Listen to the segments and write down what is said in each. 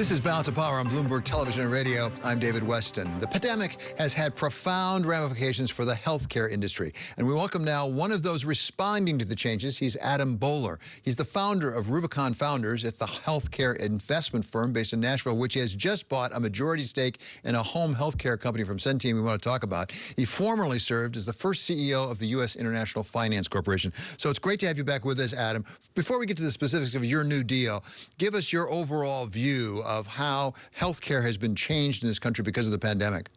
This is Balance of Power on Bloomberg Television and Radio. I'm David Weston. The pandemic has had profound ramifications for the healthcare industry. And we welcome now one of those responding to the changes. He's Adam Boehler. He's the founder of Rubicon Founders. It's the healthcare investment firm based in Nashville, which has just bought a majority stake in a home healthcare company from Centene we want to talk about. He formerly served as the first CEO of the U.S. International Finance Corporation. So it's great to have you back with us, Adam. Before we get to the specifics of your new deal, give us your overall view of how healthcare has been changed in this country because of the pandemic.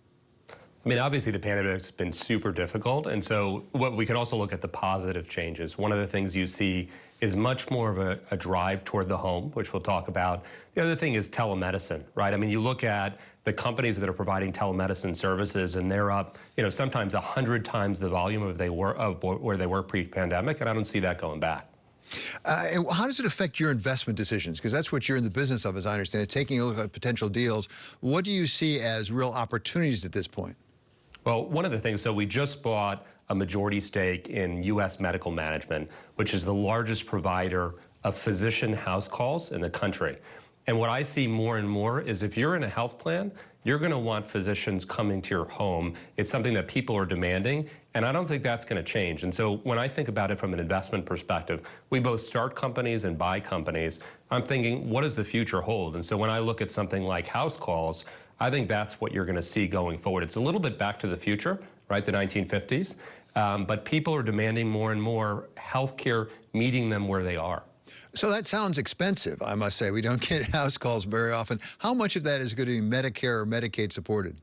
I mean, obviously the pandemic's been super difficult, and so we can also look at the positive changes. One of the things you see is much more of a drive toward the home, which we'll talk about. The other thing is telemedicine, right? I mean, you look at the companies that are providing telemedicine services, and they're up, sometimes 100 times the volume of where they were pre-pandemic, and I don't see that going back. How does it affect your investment decisions? Because that's what you're in the business of, as I understand it, taking a look at potential deals. What do you see as real opportunities at this point? Well, one of the things, so we just bought a majority stake in U.S. Medical Management, which is the largest provider of physician house calls in the country. And what I see more and more is if you're in a health plan, you're going to want physicians coming to your home. It's something that people are demanding, and I don't think that's going to change. And so when I think about it from an investment perspective, we both start companies and buy companies. I'm thinking, what does the future hold? And so when I look at something like house calls, I think that's what you're going to see going forward. It's a little bit back to the future, right, the 1950s, but people are demanding more and more healthcare meeting them where they are. So that sounds expensive, I must say. We don't get house calls very often. How much of that is going to be Medicare or Medicaid supported?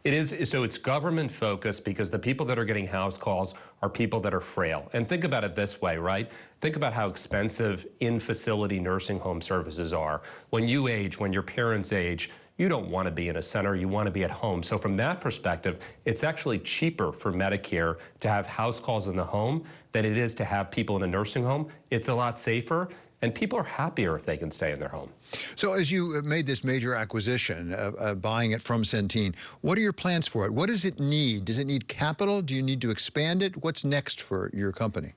It is, so it's government focused because the people that are getting house calls are people that are frail. And think about it this way, right? Think about how expensive in-facility nursing home services are. When you age, when your parents age, you don't want to be in a center, you want to be at home. So from that perspective, it's actually cheaper for Medicare to have house calls in the home than it is to have people in a nursing home. It's a lot safer, and people are happier if they can stay in their home. So as you made this major acquisition, buying it from Centene, what are your plans for it? What does it need? Does it need capital? Do you need to expand it? What's next for your company?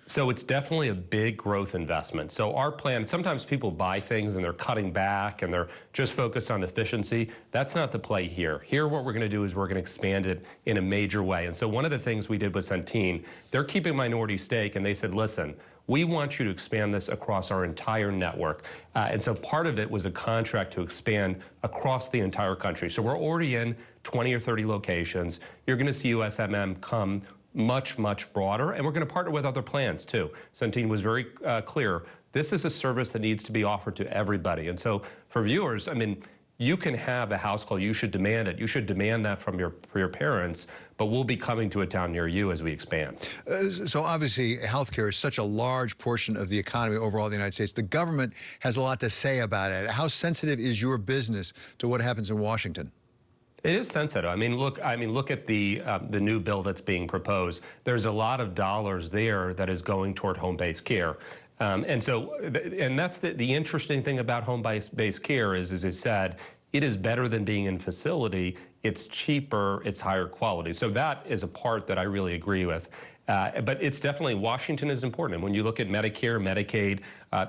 So it's definitely a big growth investment. So our plan, sometimes people buy things and they're cutting back and they're just focused on efficiency. That's not the play here. Here what we're going to do is we're going to expand it in a major way. And so one of the things we did with Centene, they're keeping minority stake, and they said, listen, we want you to expand this across our entire network. And so part of it was a contract to expand across the entire country. So we're already in 20 or 30 locations. You're going to see USMM come much, much broader, and we're going to partner with other plans too. Centene was very clear. This is a service that needs to be offered to everybody. And so for viewers, I mean, you can have a house call. You should demand it. You should demand that for your parents, but we'll be coming to a town near you as we expand. So obviously, healthcare is such a large portion of the economy overall in the United States. The government has a lot to say about it. How sensitive is your business to what happens in Washington? It is sensitive. I mean, look at the new bill that's being proposed. There's a lot of dollars there that is going toward home-based care. And that's the interesting thing about home-based care is, as I said, it is better than being in facility. It's cheaper, it's higher quality. So that is a part that I really agree with. But it's definitely, Washington is important. And when you look at Medicare, Medicaid,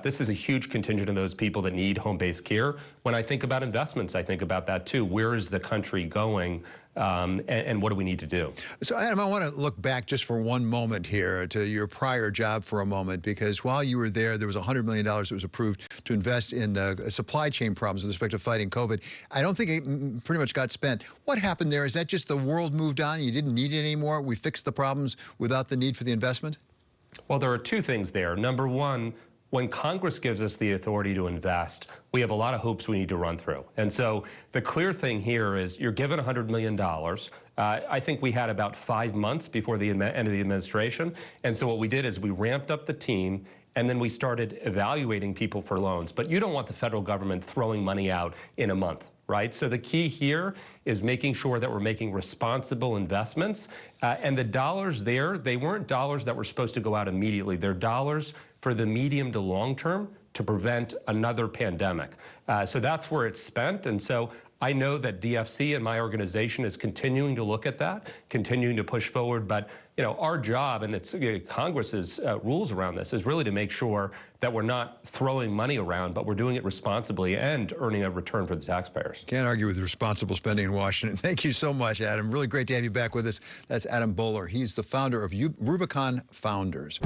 this is a huge contingent of those people that need home-based care. When I think about investments, I think about that too. Where is the country going? And what do we need to do? So, Adam, I want to look back just for one moment here to your prior job for a moment, because while you were there was $100 million that was approved to invest in the supply chain problems with respect to fighting COVID. I don't think it pretty much got spent. What happened there? Is that just the world moved on? You didn't need it anymore? We fixed the problems without the need for the investment? Well, there are two things there. Number one, when Congress gives us the authority to invest, we have a lot of hoops we need to run through. And so the clear thing here is you're given $100 million. I think we had about 5 months before the end of the administration. And so what we did is we ramped up the team, and then we started evaluating people for loans. But you don't want the federal government throwing money out in a month, right? So the key here is making sure that we're making responsible investments. And the dollars there, they weren't dollars that were supposed to go out immediately. They're dollars for the medium to long term to prevent another pandemic. So that's where it's spent. And so I know that DFC and my organization is continuing to look at that, continuing to push forward. But our job, and it's Congress's rules around this, is really to make sure that we're not throwing money around, but we're doing it responsibly and earning a return for the taxpayers. Can't argue with responsible spending in Washington. Thank you so much, Adam. Really great to have you back with us. That's Adam Boehler. He's the founder of Rubicon Founders.